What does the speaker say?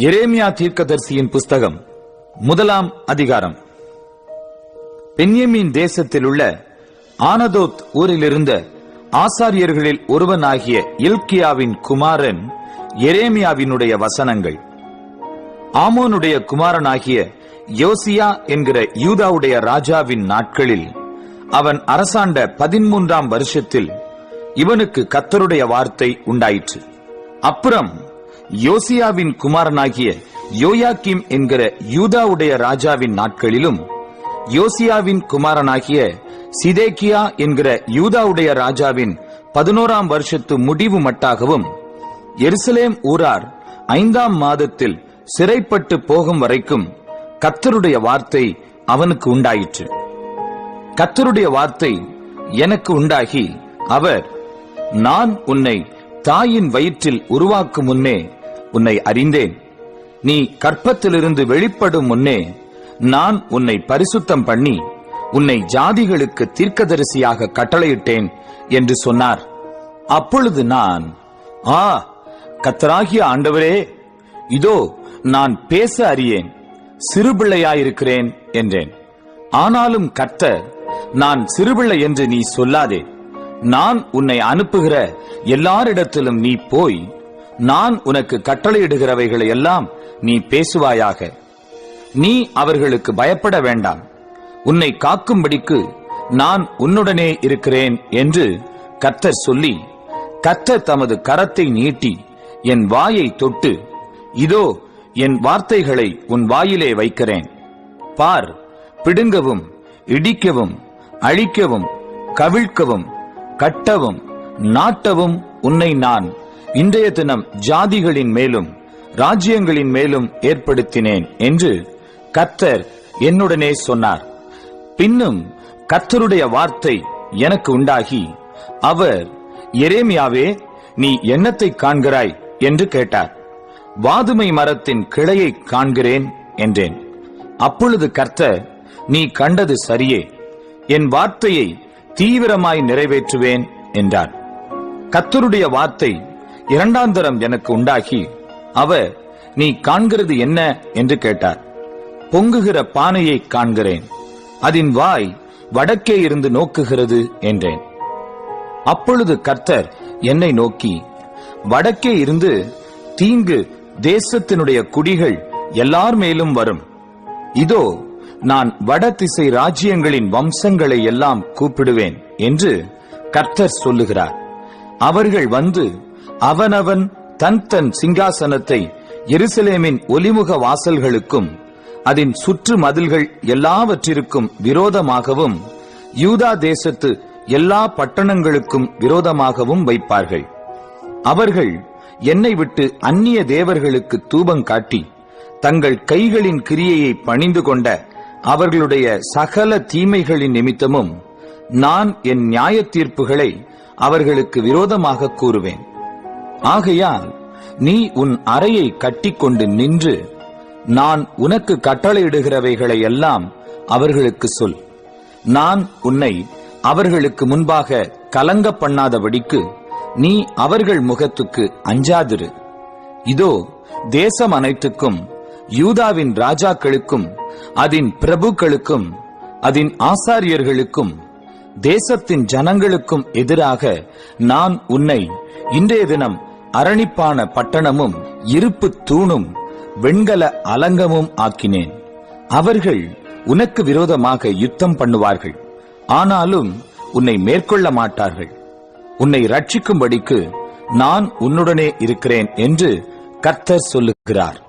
எரேமியா தீர்க்கதரிசியின் புஸ்தகம் 1ஆம் அதிகாரம். பென்யமீன் தேசத்தில் உள்ள ஆனதோத் ஊரிலிருந்த ஆசாரியர்களில் ஒருவனாகிய இல்க்கியாவின் குமாரன் எரேமியாவினுடைய வசனங்கள். ஆமோனுடைய குமாரனாகிய யோசியா என்கிற யூதாவுடைய ராஜாவின் நாட்களில் அவன் அரசாண்ட 13ஆம் வருஷத்தில் இவனுக்கு கர்த்தருடைய வார்த்தை உண்டாயிற்று. அப்புறம் யோசியாவின் குமாரனாகிய யோயாக்கீம் என்கிற யூதாவுடைய ராஜாவின் நாட்களிலும் யோசியாவின் குமாரனாகிய சிதேக்கியா என்கிற யூதாவுடைய ராஜாவின் 11ஆம் வருஷத்து முடிவு மட்டாகவும் எருசலேம் ஊரார் 5ஆம் மாதத்தில் சிறைப்பட்டு போகும் வரைக்கும் கர்த்தருடைய வார்த்தை அவனுக்கு உண்டாயிற்று. கர்த்தருடைய வார்த்தை எனக்கு உண்டாகி அவர், நான் உன்னை தாயின் வயிற்றில் உருவாக்கும் முன்னே உன்னை அறிந்தேன், நீ கற்பத்திலிருந்து வெளிப்படும் முன்னே நான் உன்னை பரிசுத்தம் பண்ணி உன்னை ஜாதிகளுக்கு தீர்க்கதரிசியாக கட்டளையிட்டேன் என்று சொன்னார். அப்பொழுது நான், கர்த்தராகிய ஆண்டவரே, இதோ நான் பேச அறியேன், சிறுபிள்ளையாயிருக்கிறேன் என்றேன். ஆனாலும் கர்த்தர், நான் சிறுபிள்ளை என்று நீ சொல்லாதே, நான் உன்னை அனுப்புகிற எல்லாரிடத்திலும் நீ போய் நான் உனக்கு கட்டளையிடுகிறவைகளை எல்லாம் நீ பேசுவாயாக. நீ அவர்களுக்கு பயப்பட வேண்டாம், உன்னை காக்கும்படிக்கு நான் உன்னுடனே இருக்கிறேன் என்று கர்த்தர் சொல்லி, கர்த்தர் தமது கரத்தை நீட்டி என் வாயை தொட்டு, இதோ என் வார்த்தைகளை உன் வாயிலே வைக்கிறேன், பார், பிடுங்கவும் இடிக்கவும் அழிக்கவும் கவிழ்க்கவும் கட்டவும் நாட்டவும் உன்னை நான் இன்றைய தினம் ஜாதிகளின் மேலும் ராஜ்யங்களின் மேலும் ஏற்படுத்தினேன் என்று கர்த்தர் என்னுடனே சொன்னார். பின்னும் கர்த்தருடைய வார்த்தை எனக்கு உண்டாகி அவர், எரேமியாவே, நீ என்னத்தை காண்கிறாய் என்று கேட்டார். வாதுமை மரத்தின் கிளையை காண்கிறேன் என்றேன். அப்பொழுது கர்த்தர், நீ கண்டது சரியே, என் வார்த்தையை தீவிரமாய் நிறைவேற்றுவேன் என்றார். கர்த்தருடைய வார்த்தை 2ஆம் தரம் எனக்கு உண்டாகி அவர், நீ காண்கிறது என்ன என்று கேட்டார். பொங்குகிற பானையை காண்கிறேன், அதன் வாய் வடக்கே இருந்து நோக்குகிறது என்றேன். அப்பொழுது கர்த்தர் என்னை நோக்கி, வடக்கே இருந்து தீங்கு தேசத்தினுடைய குடிகள் எல்லார் மேலும் வரும். இதோ நான் வடதிசை ராஜ்யங்களின் வம்சங்களை எல்லாம் கூப்பிடுவேன் என்று கர்த்தர் சொல்லுகிறார். அவர்கள் வந்து அவனவன் தன் தன் சிங்காசனத்தை எருசலேமின் ஒலிமுக வாசல்களுக்கும் அதன் சுற்று மதில்கள் எல்லாவற்றிற்கும் விரோதமாகவும் யூதா தேசத்து எல்லா பட்டணங்களுக்கும் விரோதமாகவும் வைப்பார்கள். அவர்கள் என்னை விட்டு அந்நிய தேவர்களுக்கு தூபம் காட்டி தங்கள் கைகளின் கிரியையை பணிந்து கொண்ட அவர்களுடைய சகல தீமைகளின் நிமித்தமும் நான் என் நியாய தீர்ப்புகளை அவர்களுக்கு விரோதமாக கூறுவேன். ஆகையால் நீ உன் அறையை கட்டிக்கொண்டு நின்று நான் உனக்கு கட்டளையிடுகிறவைகளை எல்லாம் அவர்களுக்கு சொல். நான் உன்னை அவர்களுக்கு முன்பாக கலங்க பண்ணாதபடிக்கு நீ அவர்கள் முகத்துக்கு அஞ்சாதிரு. இதோ தேசம் அனைத்துக்கும் யூதாவின் ராஜாக்களுக்கும் அதன் பிரபுக்களுக்கும் அதன் ஆசாரியர்களுக்கும் தேசத்தின் ஜனங்களுக்கும் எதிராக நான் உன்னை இன்றைய தினம் அரணிப்பான பட்டணமும் இருப்பு தூணும் வெண்கல அலங்கமும் ஆக்கினேன். அவர்கள் உனக்கு விரோதமாக யுத்தம் பண்ணுவார்கள், ஆனாலும் உன்னை மேற்கொள்ள மாட்டார்கள். உன்னை ரட்சிக்கும்படிக்கு நான் உன்னுடனே இருக்கிறேன் என்று கர்த்தர் சொல்லுகிறார்.